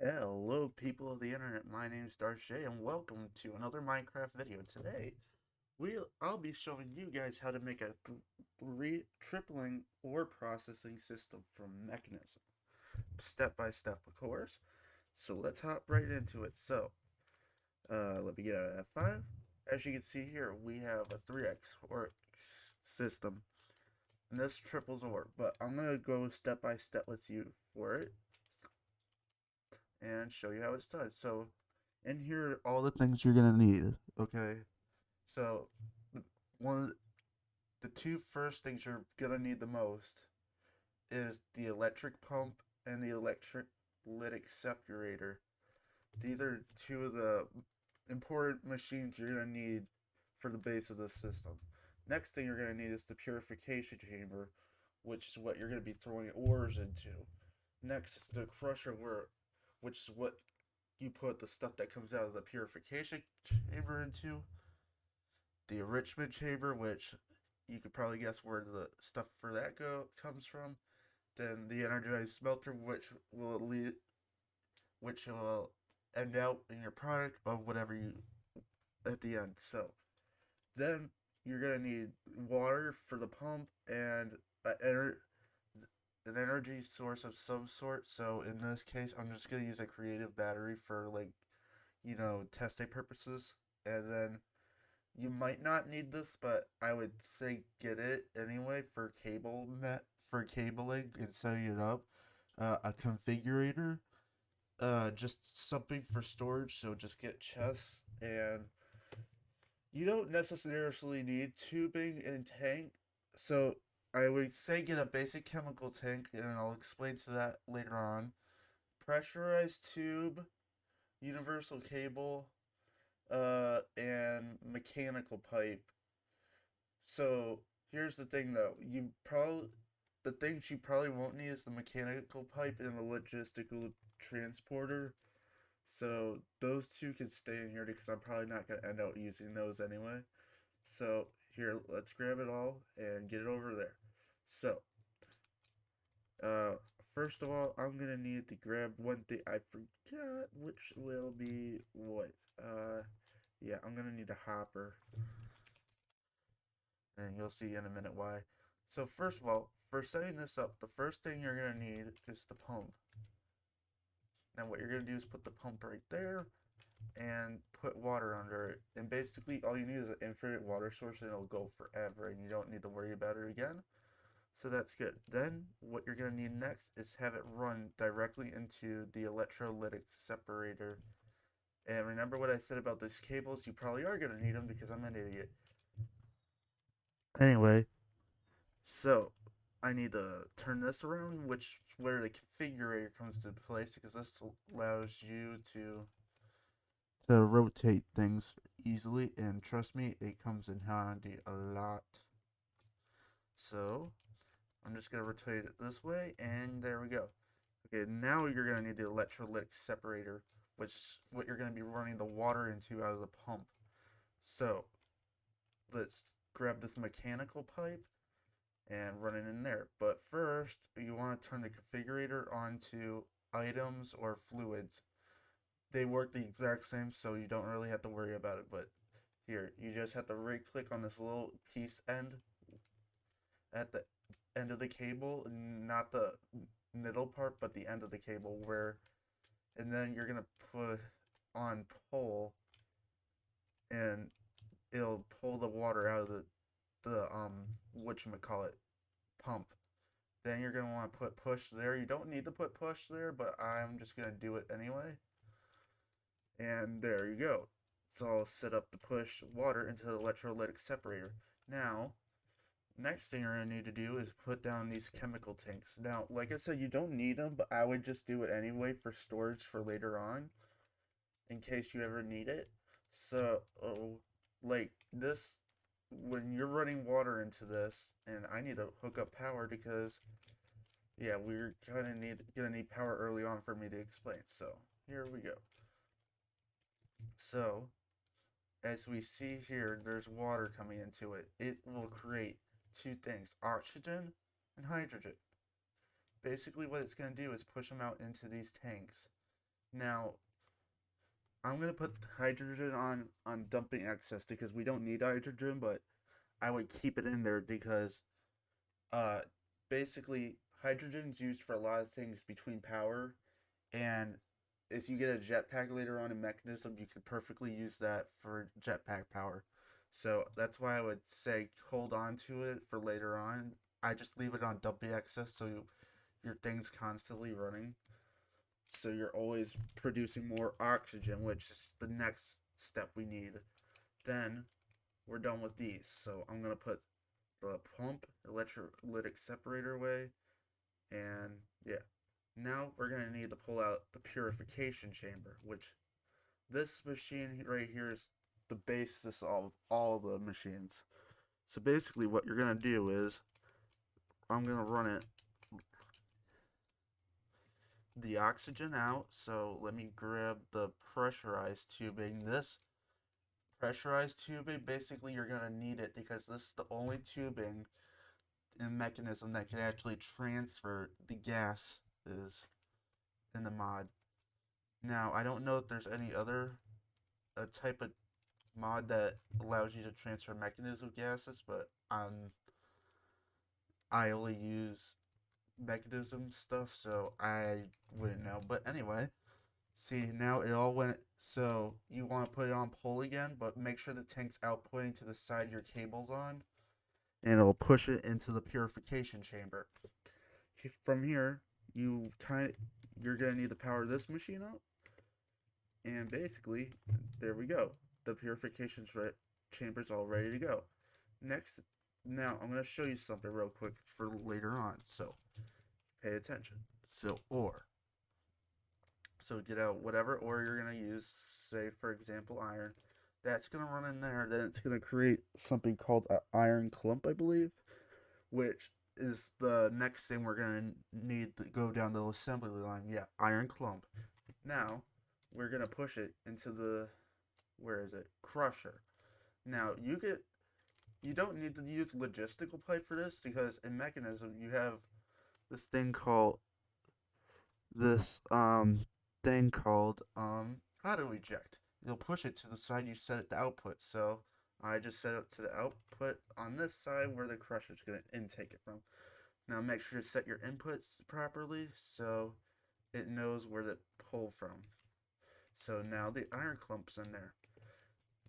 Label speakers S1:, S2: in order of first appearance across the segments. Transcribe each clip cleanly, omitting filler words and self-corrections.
S1: Hello, people of the internet. My name is Darshay, and welcome to another Minecraft video. Today, I'll be showing you guys how to make a tripling ore processing system from Mechanism, step by step, of course. So let's hop right into it. Let me get out of F5. As you can see here, we have a 3x ore system, and this triples ore. But I'm gonna go step by step with you for it and show you how it's done. So, in here are all the things you're gonna need. Okay, so one of the two first things you're gonna need the most is the electric pump and the electrolytic separator. These are two of the important machines you're gonna need for the base of the system. Next thing you're gonna need is the purification chamber, which is what you're gonna be throwing ores into. Next is the crusher, which is what you put the stuff that comes out of the purification chamber into. The enrichment chamber, which you could probably guess where the stuff for that comes from. Then the energized smelter, which will end out in your product of whatever you at the end. So then you're gonna need water for the pump and an energy source of some sort. So in this case, I'm just gonna use a creative battery for testing purposes. And then you might not need this, but I would say get it anyway for for cabling and setting it up. A configurator, just something for storage. So just get chests, and you don't necessarily need tubing and tank. So I would say get a basic chemical tank, and I'll explain to that later on. Pressurized tube, universal cable, and mechanical pipe. So here's the thing though, the things you probably won't need is the mechanical pipe and the logistical transporter. So those two can stay in here because I'm probably not gonna end up using those anyway. So here, let's grab it all and get it over there. So, uh, first of all, I'm gonna need to grab one thing I forgot, which will be what? Yeah, I'm gonna need a hopper, and you'll see in a minute why. So first of all, for setting this up, the first thing you're gonna need is the pump. Now what you're gonna do is put the pump right there and put water under it. And basically all you need is an infinite water source and it'll go forever and you don't need to worry about it again. So that's good. Then what you're gonna need next is have it run directly into the electrolytic separator. And remember what I said about these cables? You probably are gonna need them because I'm an idiot. Anyway, so I need to turn this around, which is where the configurator comes into place because this allows you to rotate things easily, and trust me, it comes in handy a lot. So I'm just gonna rotate it this way, and there we go. Okay, now you're gonna need the electrolytic separator, which is what you're gonna be running the water into out of the pump. So let's grab this mechanical pipe and run it in there. But first, you want to turn the configurator onto items or fluids. They work the exact same, so you don't really have to worry about it. But here, you just have to right click on this little piece end at the end of the cable, not the middle part, but the end of the cable and then you're gonna put on pull, and it'll pull the water out of the whatchamacallit pump. Then you're gonna want to put push there. You don't need to put push there, but I'm just gonna do it anyway. And there you go. So I'll set up the push water into the electrolytic separator. Now, next thing you're gonna need to do is put down these chemical tanks. Now, like I said, you don't need them, but I would just do it anyway for storage for later on, in case you ever need it. So, like this, when you're running water into this, and I need to hook up power because yeah, we're gonna need power early on for me to explain. So here we go. So as we see here, there's water coming into it. It will create two things: oxygen and hydrogen. Basically, what it's gonna do is push them out into these tanks. Now, I'm going to put hydrogen on dumping excess because we don't need hydrogen, but I would keep it in there because uh, basically hydrogen's used for a lot of things between power, and if you get a jetpack later on in mechanism, you could perfectly use that for jetpack power. So that's why I would say hold on to it for later on. I just leave it on dumping excess so your thing's constantly running. So you're always producing more oxygen, which is the next step we need. Then we're done with these. So I'm gonna put the pump electrolytic separator away, and yeah. Now we're gonna need to pull out the purification chamber, which this machine right here is the basis of all the machines. So basically, what you're gonna do is I'm gonna run it the oxygen out. So let me grab the pressurized tubing. This pressurized tubing, basically, you're gonna need it because this is the only tubing and mechanism that can actually transfer the gases in the mod. Now, I don't know if there's any other type of mod that allows you to transfer mechanism gases, but I only use mechanism stuff, so I wouldn't know. But anyway, see, now it all went. So you want to put it on pull again, but make sure the tank's outputting to the side your cable's on, and it'll push it into the purification chamber. From here, you're gonna need to power this machine up, and basically, there we go. The purification chamber's all ready to go. Next, now I'm gonna show you something real quick for later on. So pay attention. So ore. So get out whatever ore you're gonna use. Say for example iron. That's gonna run in there. Then it's gonna create something called an iron clump, I believe, which is the next thing we're gonna need to go down the assembly line. Yeah, iron clump. Now we're gonna push it into the where is it? Crusher. Now you don't need to use logistical pipe for this because in mechanism you have this thing called this thing called auto eject. You'll push it to the side you set it to output. So I just set it to the output on this side where the crusher is going to intake it from. Now make sure to set your inputs properly so it knows where to pull from. So now the iron clump's in there,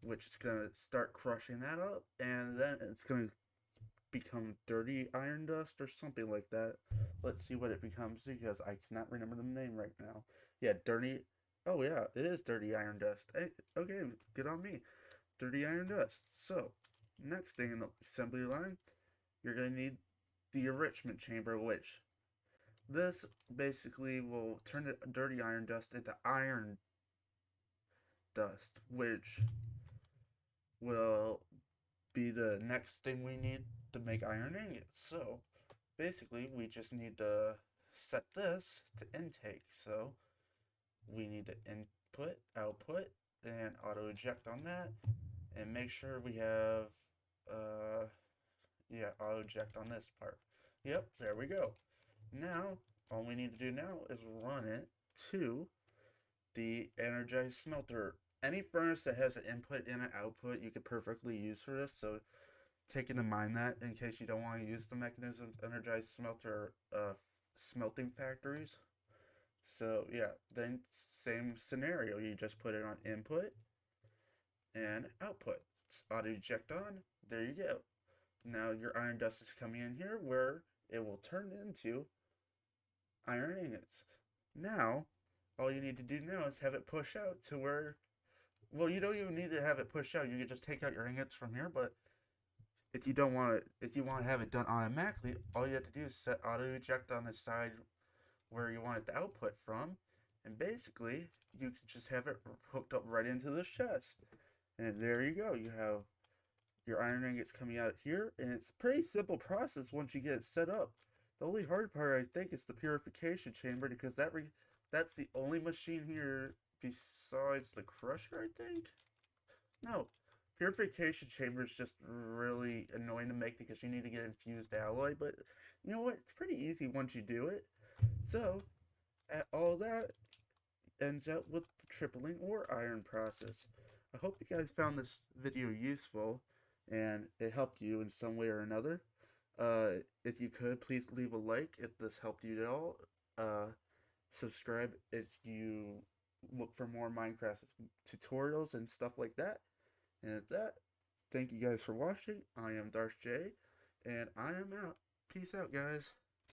S1: which is going to start crushing that up, and then it's going to become dirty iron dust or something like that. Let's see what it becomes because I cannot remember the name right now. Yeah, dirty. Oh yeah, it is dirty iron dust. Hey, okay, good on me. Dirty iron dust. So, next thing in the assembly line, you're gonna need the enrichment chamber, which this basically will turn the dirty iron dust into iron dust, which will be the next thing we need to make iron ingots. So basically we just need to set this to intake. So we need to input, output, and auto eject on that, and make sure we have yeah, auto eject on this part. Yep, there we go. Now all we need to do now is run it to the energized smelter. Any furnace that has an input and an output you could perfectly use for this. So take into mind that in case you don't want to use the mechanisms energized smelter smelting factories. So yeah, then same scenario. You just put it on input and output. It's auto eject on. There you go. Now your iron dust is coming in here where it will turn into iron ingots. Now all you need to do now is have it push out to where. Well, you don't even need to have it push out. You can just take out your ingots from here, but if you want to have it done automatically, all you have to do is set auto eject on the side where you want it to output from, and basically you can just have it hooked up right into this chest. And there you go. You have your iron ingots coming out here, and it's a pretty simple process once you get it set up. The only hard part, I think, is the purification chamber because that's the only machine here besides the crusher, I think. No, purification chamber is just really annoying to make because you need to get infused alloy, but you know what? It's pretty easy once you do it. So, at all that, ends up with the tripling or iron process. I hope you guys found this video useful and it helped you in some way or another. If you could, please leave a like if this helped you at all. Subscribe if you look for more Minecraft tutorials and stuff like that. And at that, thank you guys for watching. I am Darth J, and I am out. Peace out, guys.